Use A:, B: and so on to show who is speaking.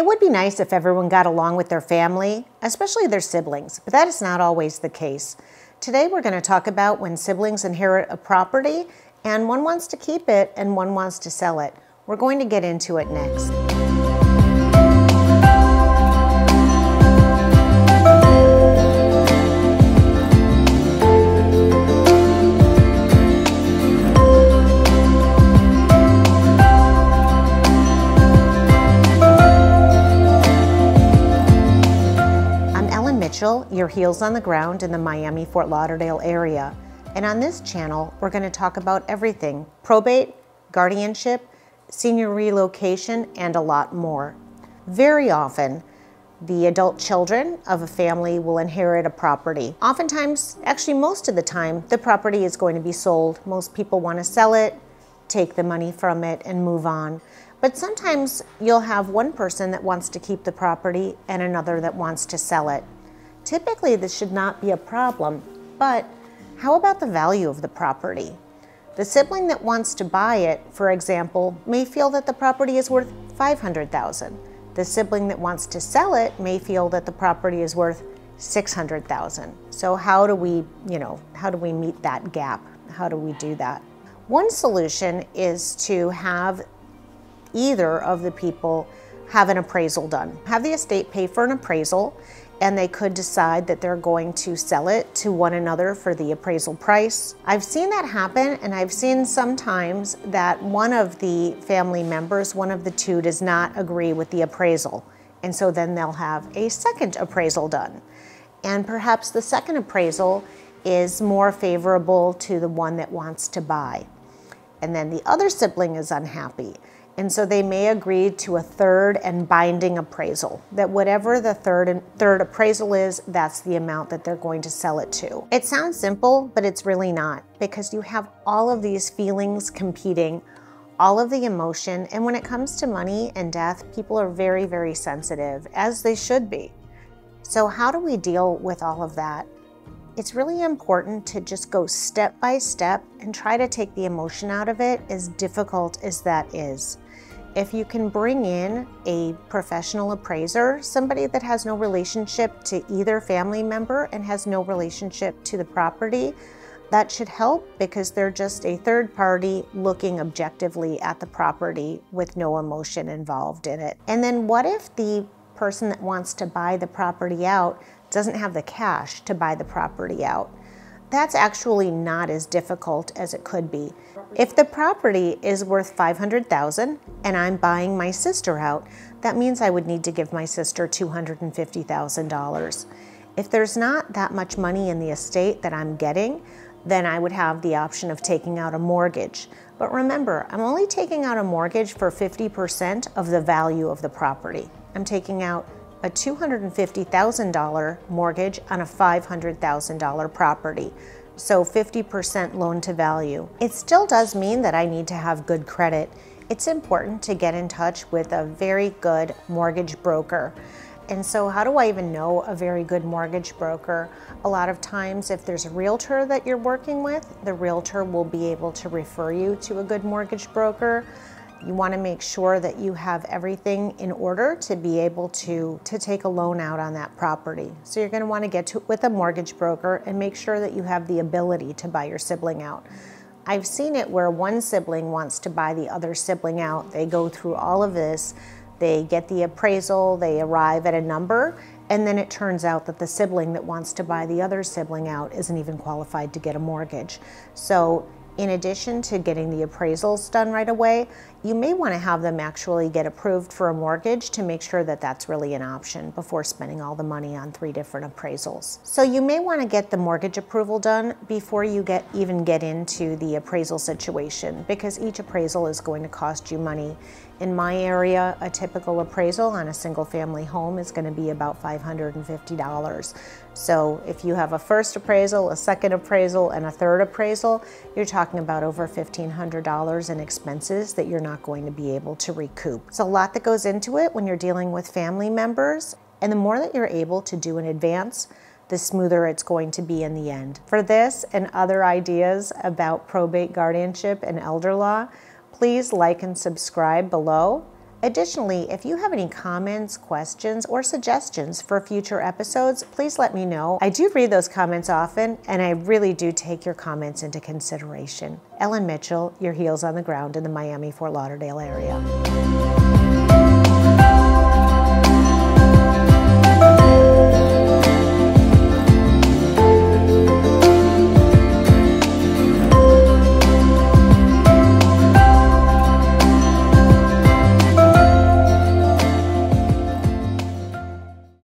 A: It would be nice if everyone got along with their family, especially their siblings, but that is not always the case. Today we're going to talk about when siblings inherit a property and one wants to keep it and one wants to sell it. We're going to get into it next. Your heels on the ground in the Miami, Fort Lauderdale area. And on this channel, we're going to talk about everything: probate, guardianship, senior relocation, and a lot more. Very often, the adult children of a family will inherit a property. Oftentimes, actually most of the time, the property is going to be sold. Most people want to sell it, take the money from it, and move on. But sometimes you'll have one person that wants to keep the property and another that wants to sell it. Typically, this should not be a problem, but how about the value of the property? The sibling that wants to buy it, for example, may feel that the property is worth $500,000. The sibling that wants to sell it may feel that the property is worth $600,000. So how do we meet that gap? How do we do that? One solution is to have either of the people have an appraisal done. Have the estate pay for an appraisal, and they could decide that they're going to sell it to one another for the appraisal price. I've seen that happen, and I've seen sometimes that one of the family members, one of the two, does not agree with the appraisal. And so then they'll have a second appraisal done. And perhaps the second appraisal is more favorable to the one that wants to buy. And then the other sibling is unhappy. And so they may agree to a third and binding appraisal, that whatever the third appraisal is, that's the amount that they're going to sell it to. It sounds simple, but it's really not, because you have all of these feelings competing, all of the emotion, and when it comes to money and death, people are very, very sensitive, as they should be. So how do we deal with all of that? It's really important to just go step by step and try to take the emotion out of it, as difficult as that is. If you can bring in a professional appraiser, somebody that has no relationship to either family member and has no relationship to the property, that should help, because they're just a third party looking objectively at the property with no emotion involved in it. And then what if the person that wants to buy the property out doesn't have the cash to buy the property out? That's actually not as difficult as it could be. If the property is worth $500,000 and I'm buying my sister out, that means I would need to give my sister $250,000. If there's not that much money in the estate that I'm getting, then I would have the option of taking out a mortgage. But remember, I'm only taking out a mortgage for 50% of the value of the property. I'm taking out a $250,000 mortgage on a $500,000 property. So 50% loan to value. It still does mean that I need to have good credit. It's important to get in touch with a very good mortgage broker. And so how do I even know a very good mortgage broker? A lot of times, if there's a realtor that you're working with, the realtor will be able to refer you to a good mortgage broker. You want to make sure that you have everything in order to be able to take a loan out on that property. So you're going to want to get with a mortgage broker and make sure that you have the ability to buy your sibling out. I've seen it where one sibling wants to buy the other sibling out. They go through all of this, they get the appraisal, they arrive at a number, and then it turns out that the sibling that wants to buy the other sibling out isn't even qualified to get a mortgage. So in addition to getting the appraisals done right away, you may want to have them actually get approved for a mortgage to make sure that that's really an option before spending all the money on 3 different appraisals. So you may want to get the mortgage approval done before you even get into the appraisal situation, because each appraisal is going to cost you money. In my area, a typical appraisal on a single family home is going to be about $550. So if you have a first appraisal, a second appraisal, and a third appraisal, you're talking about over $1,500 in expenses that you're not going to be able to recoup. It's a lot that goes into it when you're dealing with family members, and the more that you're able to do in advance, the smoother it's going to be in the end. For this and other ideas about probate, guardianship, and elder law, please like and subscribe below. Additionally, if you have any comments, questions, or suggestions for future episodes, please let me know. I do read those comments often, and I really do take your comments into consideration. Ellen Mitchel, your heels on the ground in the Miami, Fort Lauderdale area.